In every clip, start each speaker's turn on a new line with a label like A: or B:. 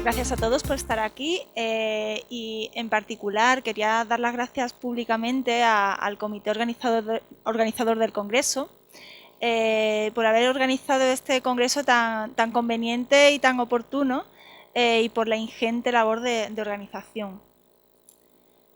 A: Gracias a todos por estar aquí y en particular quería dar las gracias públicamente al comité organizador del Congreso por haber organizado este Congreso tan conveniente y tan oportuno y por la ingente labor de organización.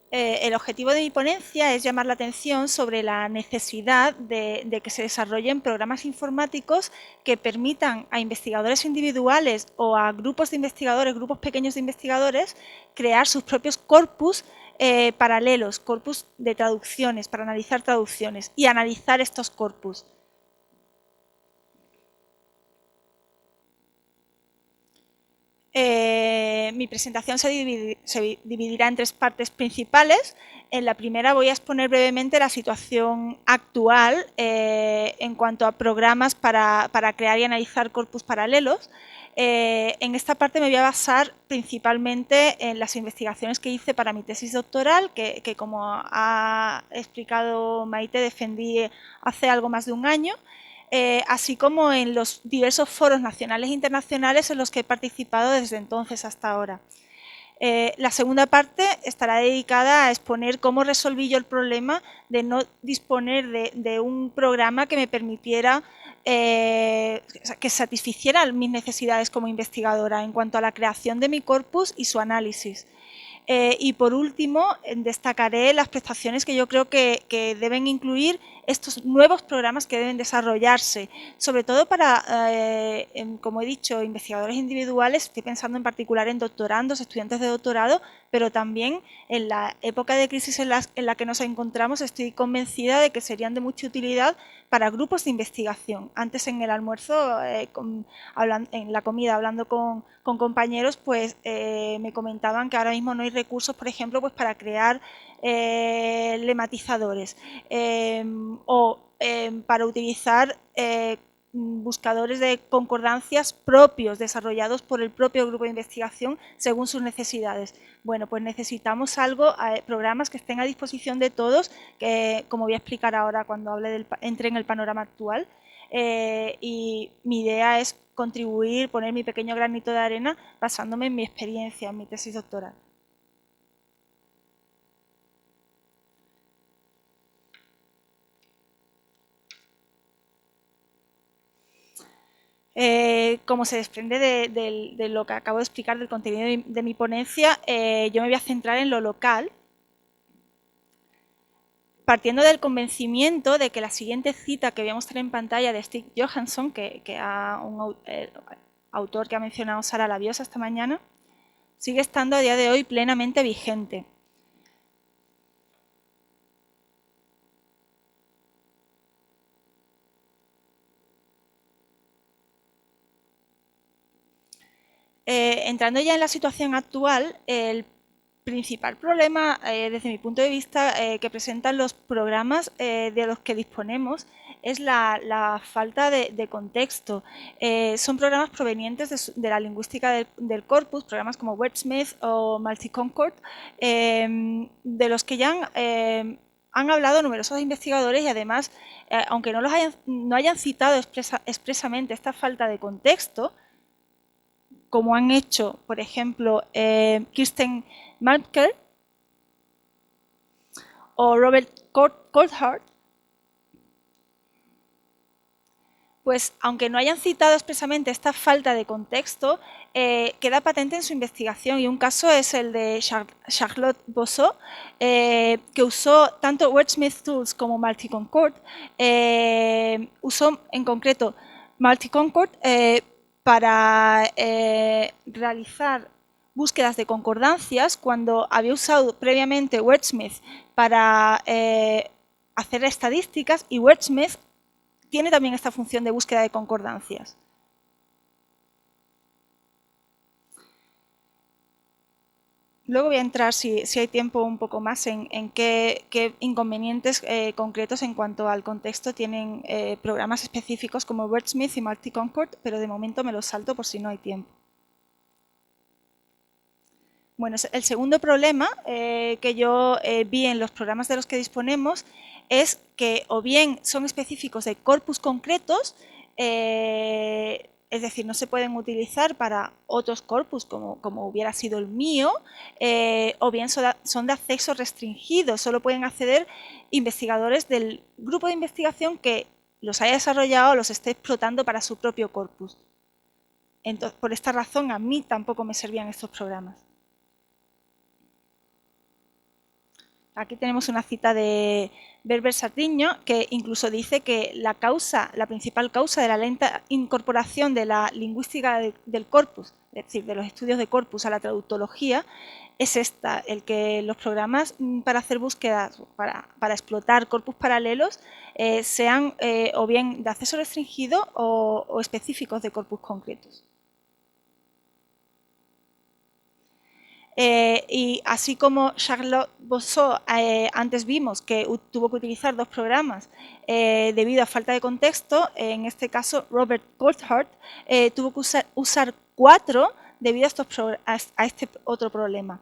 A: El objetivo de mi ponencia es llamar la atención sobre la necesidad de que se desarrollen programas informáticos que permitan a investigadores individuales o a grupos de investigadores, grupos pequeños de investigadores, crear sus propios corpus paralelos, corpus de traducciones, para analizar traducciones y analizar estos corpus. Mi presentación se dividirá en tres partes principales. En la primera voy a exponer brevemente la situación actual en cuanto a programas para crear y analizar corpus paralelos. En esta parte me voy a basar principalmente en las investigaciones que hice para mi tesis doctoral, que como ha explicado Maite, defendí hace algo más de un año. Así como en los diversos foros nacionales e internacionales en los que he participado desde entonces hasta ahora. La segunda parte estará dedicada a exponer cómo resolví yo el problema de no disponer de un programa que me permitiera que satisficiera mis necesidades como investigadora en cuanto a la creación de mi corpus y su análisis. Y por último, destacaré las prestaciones que yo creo que deben incluir estos nuevos programas que deben desarrollarse, sobre todo para, como he dicho, investigadores individuales. Estoy pensando en particular en doctorandos, estudiantes de doctorado, pero también en la época de crisis en la que nos encontramos estoy convencida de que serían de mucha utilidad para grupos de investigación. Antes en el almuerzo, en la comida, hablando con compañeros, pues me comentaban que ahora mismo no hay recursos, por ejemplo, pues para crear lematizadores o para utilizar buscadores de concordancias propios desarrollados por el propio grupo de investigación según sus necesidades. Bueno, pues necesitamos programas que estén a disposición de todos, que como voy a explicar ahora cuando entre en el panorama actual. Y mi idea es contribuir, poner mi pequeño granito de arena basándome en mi experiencia, en mi tesis doctoral. Como se desprende de lo que acabo de explicar del contenido de mi ponencia, yo me voy a centrar en lo local, partiendo del convencimiento de que la siguiente cita que voy a mostrar en pantalla de Stig Johansson, que un autor que ha mencionado Sara Labiosa esta mañana, sigue estando a día de hoy plenamente vigente. Entrando ya en la situación actual, el principal problema, desde mi punto de vista, que presentan los programas de los que disponemos es la falta de contexto. Son programas provenientes de la lingüística del corpus, programas como Wordsmith o Multiconcord, de los que ya han hablado numerosos investigadores y además, aunque no hayan citado expresamente esta falta de contexto, como han hecho, por ejemplo, Kirsten Malmker o Robert Coulthard, pues aunque no hayan citado expresamente esta falta de contexto, queda patente en su investigación, y un caso es el de Charlotte Bosso, que usó tanto Wordsmith Tools como Multiconcord. Usó en concreto Multiconcord para realizar búsquedas de concordancias cuando había usado previamente Wordsmith para hacer estadísticas, y Wordsmith tiene también esta función de búsqueda de concordancias. Luego voy a entrar, si hay tiempo, un poco más en qué inconvenientes concretos en cuanto al contexto tienen programas específicos como Wordsmith y Multiconcord, pero de momento me los salto por si no hay tiempo. Bueno, el segundo problema que yo vi en los programas de los que disponemos es que o bien son específicos de corpus concretos, es decir, no se pueden utilizar para otros corpus como hubiera sido el mío, o bien son de acceso restringido, solo pueden acceder investigadores del grupo de investigación que los haya desarrollado o los esté explotando para su propio corpus. Entonces, por esta razón, a mí tampoco me servían estos programas. Aquí tenemos una cita de Berber Sardiño, que incluso dice que la principal causa de la lenta incorporación de la lingüística del corpus, es decir, de los estudios de corpus a la traductología, es esta, el que los programas para hacer búsquedas, para explotar corpus paralelos, sean o bien de acceso restringido o específicos de corpus concretos. Y así como Charlotte Bosso antes vimos que tuvo que utilizar 2 programas debido a falta de contexto, en este caso Robert Coulthard tuvo que usar 4 debido a este otro problema.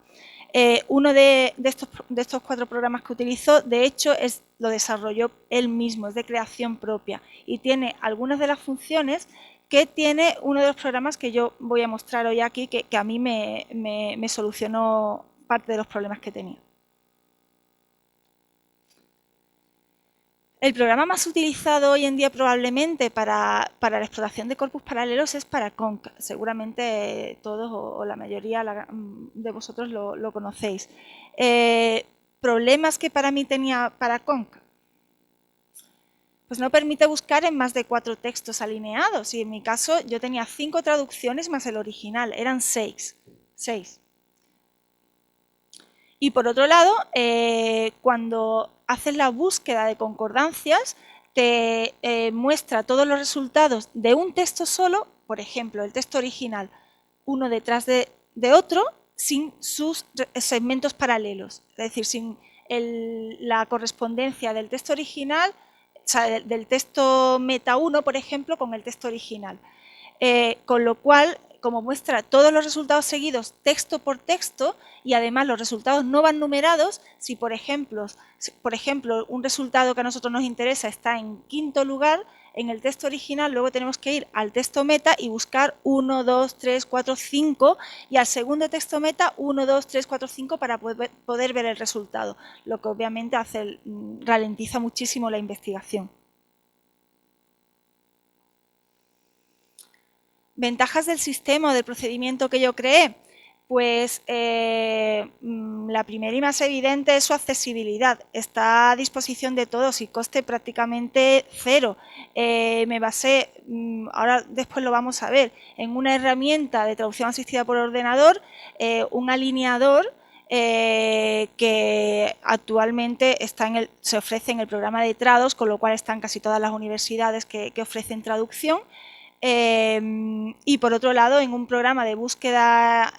A: Uno de estos 4 programas que utilizó, de hecho, lo desarrolló él mismo, es de creación propia y tiene algunas de las funciones que tiene uno de los programas que yo voy a mostrar hoy aquí, que a mí me solucionó parte de los problemas que tenía. El programa más utilizado hoy en día probablemente para la explotación de corpus paralelos es Paraconc. Seguramente todos o la mayoría de vosotros lo conocéis. ¿Problemas que para mí tenía Paraconc? Pues no permite buscar en más de 4 textos alineados y en mi caso yo tenía 5 traducciones más el original, eran 6. Y por otro lado, cuando haces la búsqueda de concordancias, te muestra todos los resultados de un texto solo, por ejemplo, el texto original, uno detrás de otro, sin sus segmentos paralelos, es decir, sin la correspondencia del texto original, o sea, del texto meta 1, por ejemplo, con el texto original. Con lo cual, como muestra todos los resultados seguidos texto por texto y además los resultados no van numerados, si por ejemplo un resultado que a nosotros nos interesa está en 5.º lugar en el texto original, luego tenemos que ir al texto meta y buscar 1, 2, 3, 4, 5 y al segundo texto meta 1, 2, 3, 4, 5 para poder ver el resultado, lo que obviamente ralentiza muchísimo la investigación. ¿Ventajas del sistema o del procedimiento que yo creé? Pues la primera y más evidente es su accesibilidad. Está a disposición de todos y coste prácticamente 0. Me basé, ahora después lo vamos a ver, en una herramienta de traducción asistida por ordenador, un alineador que actualmente se ofrece en el programa de Trados, con lo cual están casi todas las universidades que ofrecen traducción. Y por otro lado, en un programa de búsqueda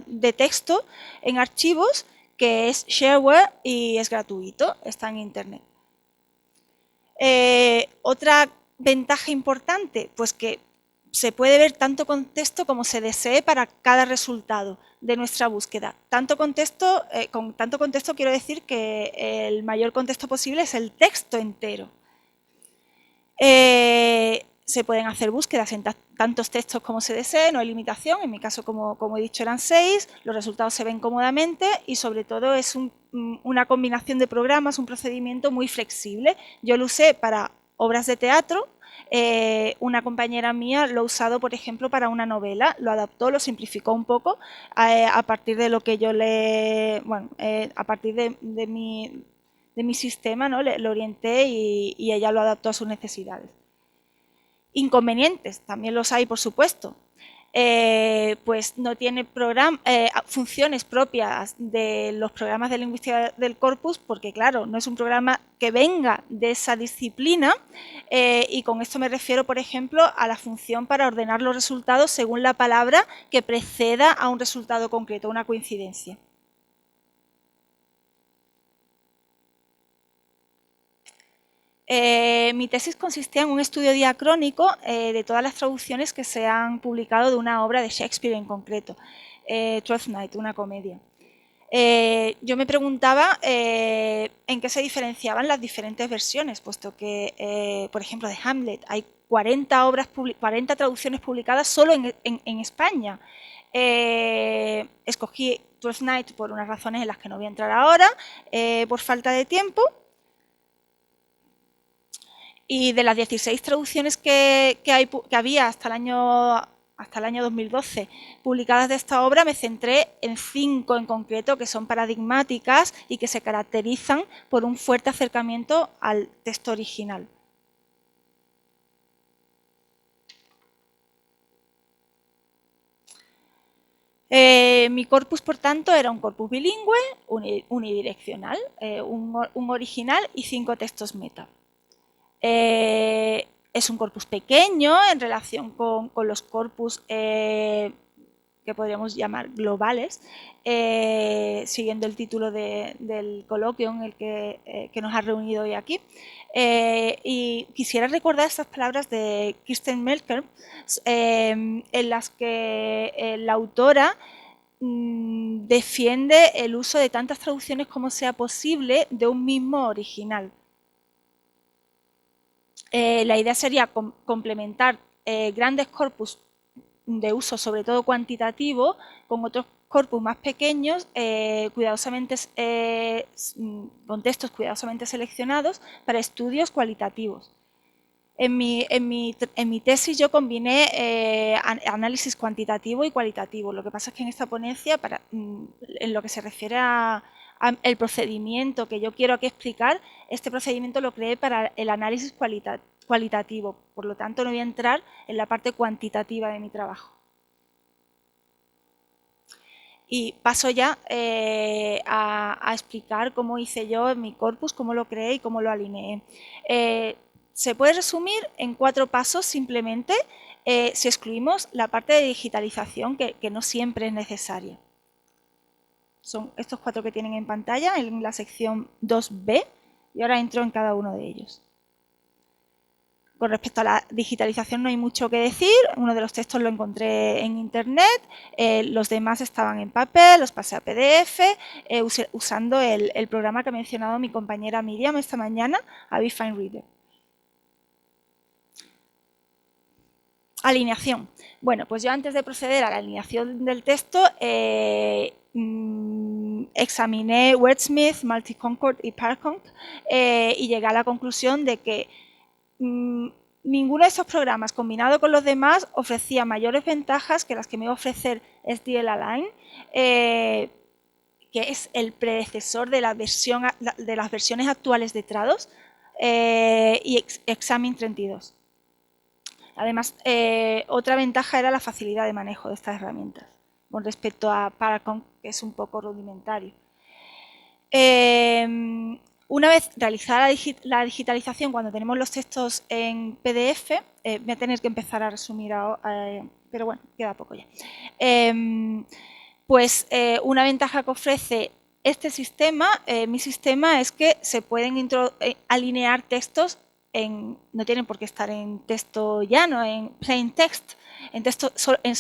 A: de texto en archivos que es shareware y es gratuito, está en internet. Otra ventaja importante, pues que se puede ver tanto contexto como se desee para cada resultado de nuestra búsqueda. Con tanto contexto quiero decir que el mayor contexto posible es el texto entero. Se pueden hacer búsquedas en tantos textos como se desee, no hay limitación, en mi caso como he dicho eran 6, los resultados se ven cómodamente y sobre todo es una combinación de programas, un procedimiento muy flexible. Yo lo usé para obras de teatro, una compañera mía lo ha usado por ejemplo para una novela, lo adaptó, lo simplificó un poco a partir de lo que yo a partir de mi sistema, ¿no? Lo orienté y ella lo adaptó a sus necesidades. Inconvenientes, también los hay, por supuesto. Pues no tiene funciones propias de los programas de lingüística del corpus, porque claro, no es un programa que venga de esa disciplina y con esto me refiero, por ejemplo, a la función para ordenar los resultados según la palabra que preceda a un resultado concreto, una coincidencia. Mi tesis consistía en un estudio diacrónico de todas las traducciones que se han publicado de una obra de Shakespeare en concreto, Twelfth Night, una comedia. Yo me preguntaba en qué se diferenciaban las diferentes versiones, puesto que, por ejemplo, de Hamlet hay 40 traducciones publicadas solo en España. Escogí Twelfth Night por unas razones en las que no voy a entrar ahora, por falta de tiempo. Y de las 16 traducciones que había hasta el año 2012 publicadas de esta obra, me centré en 5 en concreto que son paradigmáticas y que se caracterizan por un fuerte acercamiento al texto original. Mi corpus, por tanto, era un corpus bilingüe, unidireccional, un original y 5 textos meta. Es un corpus pequeño en relación con los corpus que podríamos llamar globales, siguiendo el título del coloquio en el que nos ha reunido hoy aquí. Y quisiera recordar estas palabras de Kirsten Melker, en las que la autora defiende el uso de tantas traducciones como sea posible de un mismo original. La idea sería complementar grandes corpus de uso, sobre todo cuantitativo, con otros corpus más pequeños, con textos cuidadosamente seleccionados para estudios cualitativos. En mi tesis yo combiné análisis cuantitativo y cualitativo. Lo que pasa es que en esta ponencia, en lo que se refiere al procedimiento que yo quiero aquí explicar, este procedimiento lo creé para el análisis cualitativo. Por lo tanto, no voy a entrar en la parte cuantitativa de mi trabajo. Y paso ya a explicar cómo hice yo mi corpus, cómo lo creé y cómo lo alineé. Se puede resumir en 4 pasos simplemente si excluimos la parte de digitalización que no siempre es necesaria. Son estos 4 que tienen en pantalla en la sección 2B y ahora entro en cada uno de ellos. Con respecto a la digitalización no hay mucho que decir, uno de los textos lo encontré en internet, los demás estaban en papel, los pasé a PDF, usando el programa que ha mencionado mi compañera Miriam esta mañana, Avifine Reader. Alineación. Bueno, pues yo antes de proceder a la alineación del texto, examiné Wordsmith, Multiconcord y Parconc y llegué a la conclusión de que ninguno de estos programas combinado con los demás ofrecía mayores ventajas que las que me iba a ofrecer SDL Align, que es el predecesor de las versiones actuales de Trados, y Examine 32. Además, otra ventaja era la facilidad de manejo de estas herramientas con respecto a Paracon, que es un poco rudimentario. Una vez realizada la digitalización, cuando tenemos los textos en PDF, voy a tener que empezar a resumir, pero bueno, queda poco ya. Una ventaja que ofrece este sistema, mi sistema, es que se pueden alinear textos no tienen por qué estar en texto llano, en plain text, en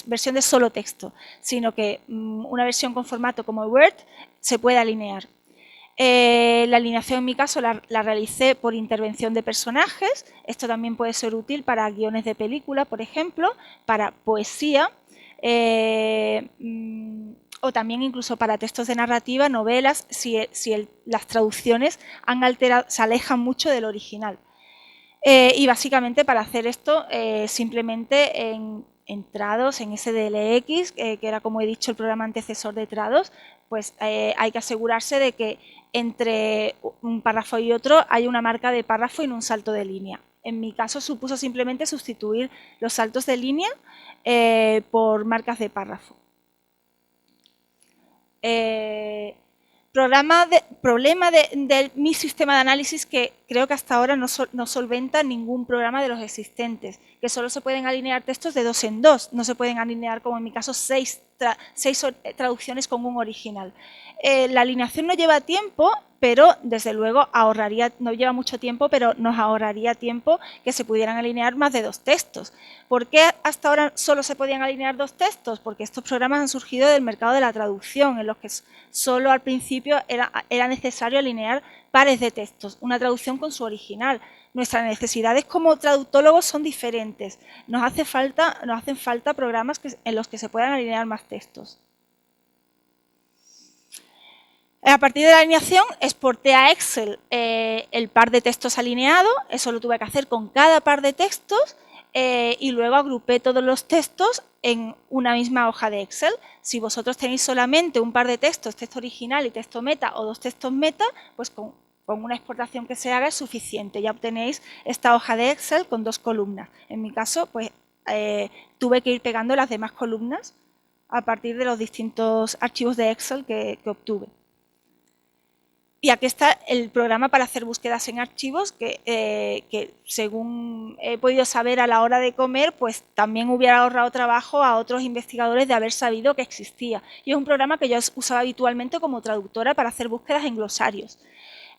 A: versión de solo texto, sino que una versión con formato como Word se puede alinear. La alineación en mi caso la realicé por intervención de personajes. Esto también puede ser útil para guiones de película, por ejemplo, para poesía, o también incluso para textos de narrativa, novelas, si las traducciones se alejan mucho del original. Y básicamente para hacer esto, simplemente en Trados, en SDLX, que era, como he dicho, el programa antecesor de Trados, pues hay que asegurarse de que entre un párrafo y otro hay una marca de párrafo y no un salto de línea. En mi caso supuso simplemente sustituir los saltos de línea por marcas de párrafo. Problema de mi sistema de análisis, que creo que hasta ahora no solventa ningún programa de los existentes, que solo se pueden alinear textos de 2 en 2, no se pueden alinear, como en mi caso, 6 traducciones con un original. La alineación no lleva tiempo, pero desde luego no lleva mucho tiempo, pero nos ahorraría tiempo que se pudieran alinear más de 2 textos. ¿Por qué hasta ahora solo se podían alinear 2 textos? Porque estos programas han surgido del mercado de la traducción, en los que solo al principio era necesario alinear pares de textos, una traducción con su original. nuestras necesidades como traductólogos son diferentes. Nos hacen falta programas en los que se puedan alinear más textos. A partir de la alineación, exporté a Excel el par de textos alineado. Eso lo tuve que hacer con cada par de textos y luego agrupé todos los textos en una misma hoja de Excel. Si vosotros tenéis solamente un par de textos, texto original y texto meta, o 2 textos meta, pues con una exportación que se haga es suficiente. Ya obtenéis esta hoja de Excel con 2 columnas. En mi caso, pues tuve que ir pegando las demás columnas a partir de los distintos archivos de Excel que obtuve. Y aquí está el programa para hacer búsquedas en archivos que según he podido saber a la hora de comer, pues también hubiera ahorrado trabajo a otros investigadores de haber sabido que existía. Y es un programa que yo usaba habitualmente como traductora para hacer búsquedas en glosarios.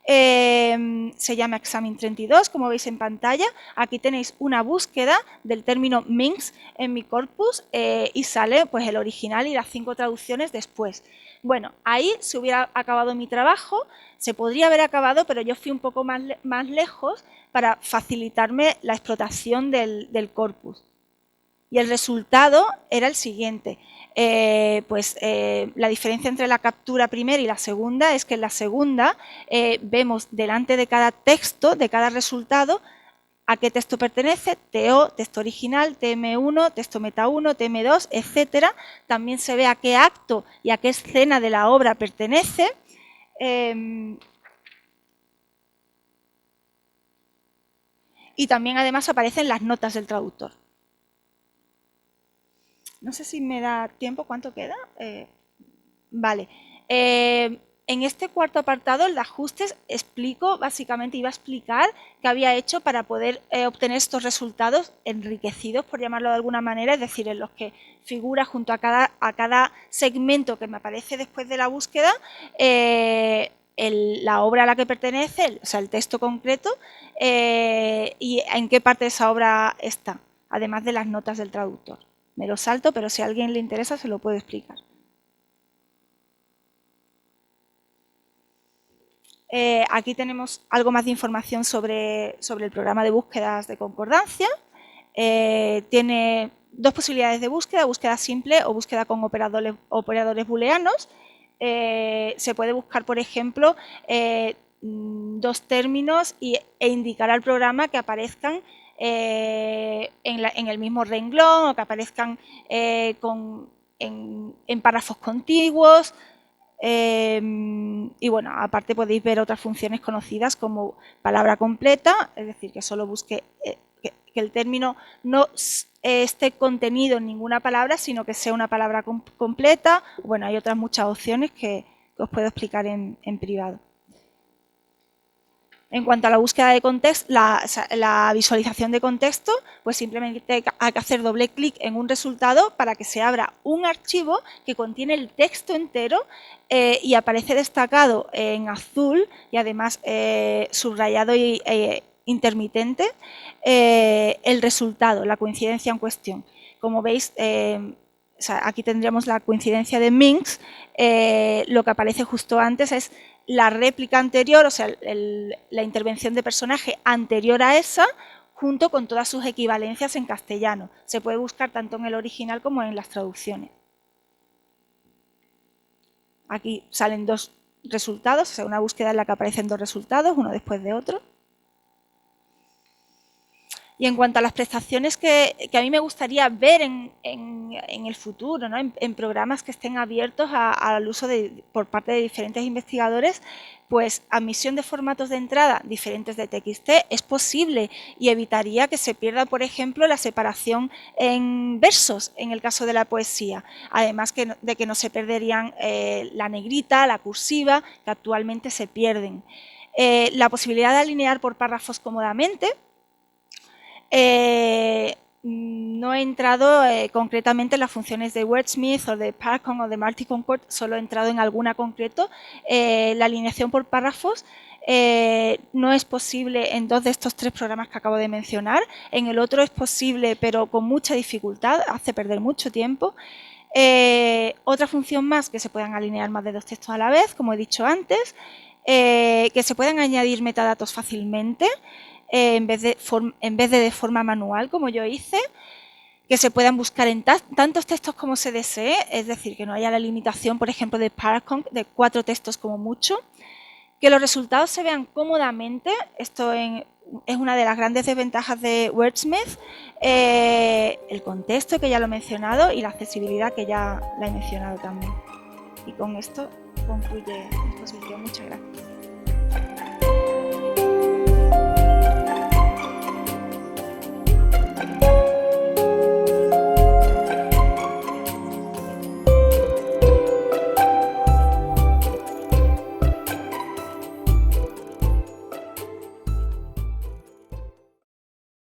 A: Se llama Examin 32, como veis en pantalla. Aquí tenéis una búsqueda del término Minsk en mi corpus y sale pues el original y las 5 traducciones después. Bueno, ahí se hubiera acabado mi trabajo, se podría haber acabado, pero yo fui un poco más lejos para facilitarme la explotación del corpus. Y el resultado era el siguiente. La diferencia entre la captura primera y la segunda es que en la segunda vemos delante de cada texto, de cada resultado, a qué texto pertenece, TO, texto original, TM1, texto meta 1, TM2, etcétera. También se ve a qué acto y a qué escena de la obra pertenece. Y también además aparecen las notas del traductor. No sé si me da tiempo, ¿cuánto queda? Vale. En este cuarto apartado, el de ajustes, iba a explicar qué había hecho para poder obtener estos resultados enriquecidos, por llamarlo de alguna manera, es decir, en los que figura junto a cada segmento que me aparece después de la búsqueda, la obra a la que pertenece, o sea, el texto concreto, y en qué parte de esa obra está, además de las notas del traductor. Me lo salto, pero si a alguien le interesa se lo puedo explicar. Aquí tenemos algo más de información sobre el programa de búsquedas de concordancia. Tiene 2 posibilidades de búsqueda simple o búsqueda con operadores booleanos. Se puede buscar, por ejemplo, 2 términos e indicar al programa que aparezcan en el mismo renglón o que aparezcan en párrafos contiguos. Y bueno, aparte podéis ver otras funciones conocidas como palabra completa, es decir, que solo busque que el término no esté contenido en ninguna palabra, sino que sea una palabra completa. Bueno, hay otras muchas opciones que os puedo explicar en privado. En cuanto a la búsqueda de contexto, la visualización de contexto, pues simplemente hay que hacer doble clic en un resultado para que se abra un archivo que contiene el texto entero y aparece destacado en azul y además subrayado y intermitente el resultado, la coincidencia en cuestión. Como veis, aquí tendríamos la coincidencia de Minsk, lo que aparece justo antes es la réplica anterior, o sea, la intervención de personaje anterior a esa, junto con todas sus equivalencias en castellano. Se puede buscar tanto en el original como en las traducciones. Aquí salen 2 resultados, o sea, una búsqueda en la que aparecen 2 resultados, uno después de otro. Y en cuanto a las prestaciones que a mí me gustaría ver en el futuro, ¿no? en programas que estén abiertos al uso por parte de diferentes investigadores, pues admisión de formatos de entrada diferentes de TXT es posible y evitaría que se pierda, por ejemplo, la separación en versos en el caso de la poesía, además de que no se perderían la negrita, la cursiva, que actualmente se pierden. La posibilidad de alinear por párrafos cómodamente. No he entrado concretamente en las funciones de Wordsmith o de Parcon o de Marty Concord, solo he entrado en alguna concreto. La alineación por párrafos no es posible en 2 de estos 3 programas que acabo de mencionar. En el otro es posible, pero con mucha dificultad, hace perder mucho tiempo. Otra función más, que se puedan alinear más de 2 textos a la vez, como he dicho antes, que se puedan añadir metadatos fácilmente. en vez de forma manual, como yo hice, que se puedan buscar en tantos textos como se desee, es decir, que no haya la limitación, por ejemplo, de Paraconc, de 4 textos como mucho, que los resultados se vean cómodamente. Esto es una de las grandes desventajas de Wordsmith, el contexto, que ya lo he mencionado, y la accesibilidad, que ya la he mencionado también. Y con esto concluye mi exposición. Muchas gracias.